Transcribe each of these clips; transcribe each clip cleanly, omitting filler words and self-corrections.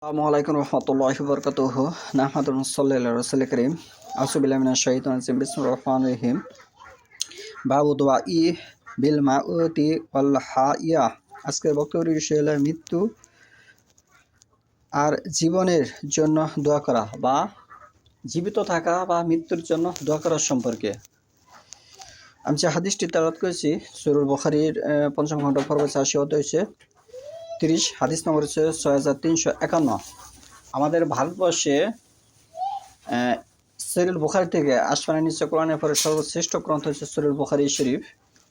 আসসালামু আলাইকুম রহমতুল্লাহি বরকাতুহু নাহমাদুন সাল্লাল্লাহু আলাইহি রাসূল করিম আউযুবিল্লাহি মিনাশ শাইতানির রাজিম বিসমিল্লাহির রহমানির রহিম বাবু দুআই বিল মাউতি ওয়াল হাইয়া। আজকের বক্তব্যের বিষয় হলো মৃত্যু আর জীবনের জন্য দোয়া করা বা জীবিত থাকা বা মৃত্যুর জন্য দোয়া করার সম্পর্কে আমি যে হাদিসটি তেলাওয়াত করেছি সূরা বুখারীর পঞ্চম খণ্ড পর্ব ৮৬ অধ্যায় ৩০ হাদিস নম্বর হচ্ছে ৬৩৫১। আমাদের ভারতবর্ষে সহিহুল বুখারী থেকে আসমানের নিচে কোরআনের পরে সর্বশ্রেষ্ঠ গ্রন্থ হচ্ছে সহিহুল বুখারী শরীফ।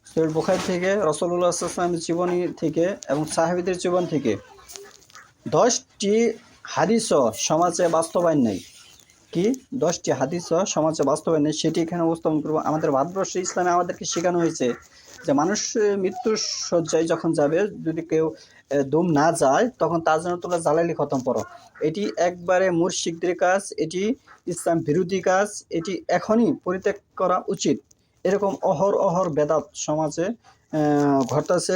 সহিহুল বুখারী থেকে রাসূলুল্লাহ সাল্লাল্লাহু আলাইহি ওয়াসাল্লামের জীবনী থেকে এবং সাহাবীদের জীবন থেকে 10টি হাদিসও সমাজে বাস্তবায়ন নেই। কি 10টি হাদিসও সমাজে বাস্তবায়ন নেই, সেটি এখানে উপস্থাপন করব। আমাদের ভারতবর্ষে ইসলামে আমাদেরকে শেখানো হয়েছে যে মানুষ মৃত্যুর শয্যায় যখন যাবে, যদি কেউ দম না যায় তখন তার জন্য তোমরা জালালি খতম করো। এটি একবারে মুরশিকদের কাজ, এটি ইসলাম বিরোধী কাজ, এটি এখনই পরিত্যাগ করা উচিত। এরকম অহর বেদাত সমাজে ঘটতেছে।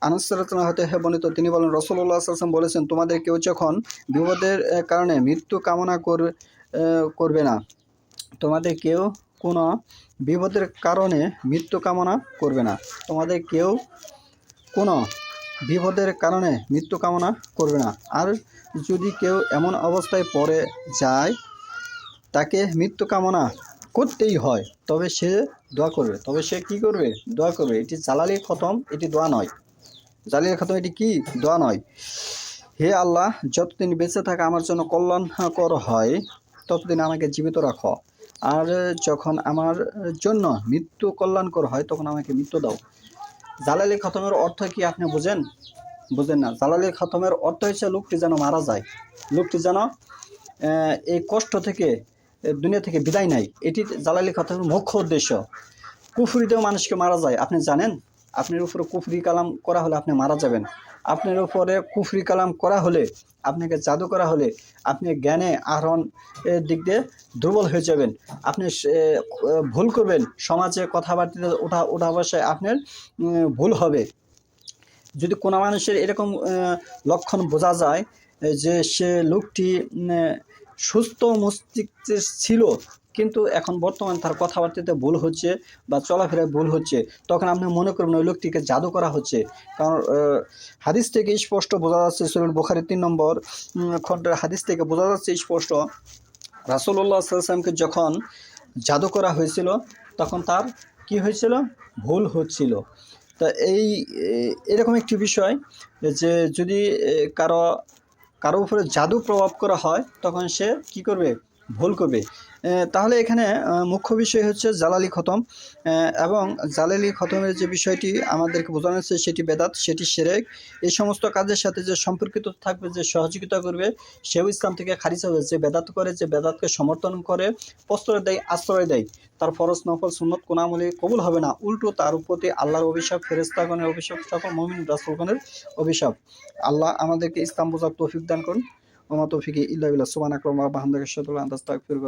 আনাস রাদিয়াল্লাহু হতে বর্ণিত, তিনি বলেন রাসূলুল্লাহ সাল্লাল্লাহু আলাইহি ওয়াসাল্লাম বলেছেন, তোমাদের কেউ যখন বিপদের কারণে মৃত্যু কামনা করবে না, তোমাদের কেউ কোনো বিপদের কারণে মৃত্যু কামনা করবে না, তোমাদের কেউ কোনো বিপদের কারণে মৃত্যু কামনা করবে না। আর যদি কেউ এমন অবস্থায় পড়ে যায় তাকে মৃত্যু কামনা করতেই হয়, তবে সে দোয়া করবে। তবে সে কি করবে? দোয়া করবে। এটি জালালি খতম, এটি দোয়া নয়। জালালি খতম এটি কি? দোয়া নয়। হে আল্লাহ, যতদিন বেঁচে থাকা আমার জন্য কল্যাণকর হয় ততদিন আমাকে জীবিত রাখো, আর যখন আমার জন্য মৃত্যু কল্যাণকর হয় তখন আমাকে মৃত্যু দাও। জালালি খতমের অর্থ কি আপনি বোঝেন? বুঝেন না। জালালি খতমের অর্থ হচ্ছে লোকটি যেন মারা যায়, লোকটি যেন এই কষ্ট থেকে দুনিয়া থেকে বিদায় নেয়। এটি জালালি খতমের মুখ্য উদ্দেশ্য। কুফরিতেও মানুষকে মারা যায়, আপনি জানেন? আপনার উপরে কুফরি কালাম করা হলে আপনি মারা যাবেন। আপনার উপরে কুফরি কালাম করা হলে, আপনাকে জাদু করা হলে আপনি জ্ঞানে আহরণ দিক দিয়ে দুর্বল হয়ে যাবেন। আপনি ভুল করবেন, সমাজে কথাবার্তা ওঠা বসায় আপনার ভুল হবে। যদি কোনো মানুষের এরকম লক্ষণ বোঝা যায় যে সে লোকটি সুস্থ মস্তিষ্কের ছিল, কিন্তু এখন বর্তমানে তার কথাবার্তাতে ভুল হচ্ছে বা চলাফেরায় ভুল হচ্ছে, তখন আপনি মনে করবেন ওই লোকটিকে জাদু করা হচ্ছে। কারণ হাদিস থেকে স্পষ্ট বোঝা যাচ্ছে, সহিহুল বুখারী 3 নম্বর খণ্ডের হাদিস থেকে বোঝা যাচ্ছে স্পষ্ট, রাসূলুল্লাহ সাল্লাল্লাহু আলাইহি ওয়াসাল্লামকে যখন জাদু করা হয়েছিল তখন তার কি হয়েছিল? ভুল হচ্ছিল। তা এরকম একটি বিষয় যে যদি কারো উপরে জাদু প্রভাব করা হয় তখন সে কি করবে? ভুল করবে। তাহলে এখানে মুখ্য বিষয় হচ্ছে জালালি খতম, এবং জালালি খতমের যে বিষয়টি আমাদেরকে বোঝানো হচ্ছে সেটি বেদাত, সেটি শিরক। এই সমস্ত কাজের সাথে যে সম্পর্কিত থাকবে, যে সহযোগিতা করবে, সেও ইসলাম থেকে খারিজ হবে। যে বেদাত করে, যে বেদাতকে সমর্থন করে, প্রশ্রয় দেয়, আশ্রয় দেয়, তার ফরজ নফল সুন্নত কোন আমলে কবুল হবে না। উল্টো তার প্রতি আল্লাহর অভিশাপ, ফেরেশতাগণের অভিশাপ, সকল মুমিন রাসূলগণের অভিশাপ। আল্লাহ আমাদেরকে ইসলাম বোঝার তৌফিক দান করুন। ওমা তৌফিকি ইল্লা বিল্লাহ। সুবহানাকা ওয়া বিহামদিকা আশহাদু আল্লা ইলাহা ইল্লা আনতা আস্তাগফিরুকা।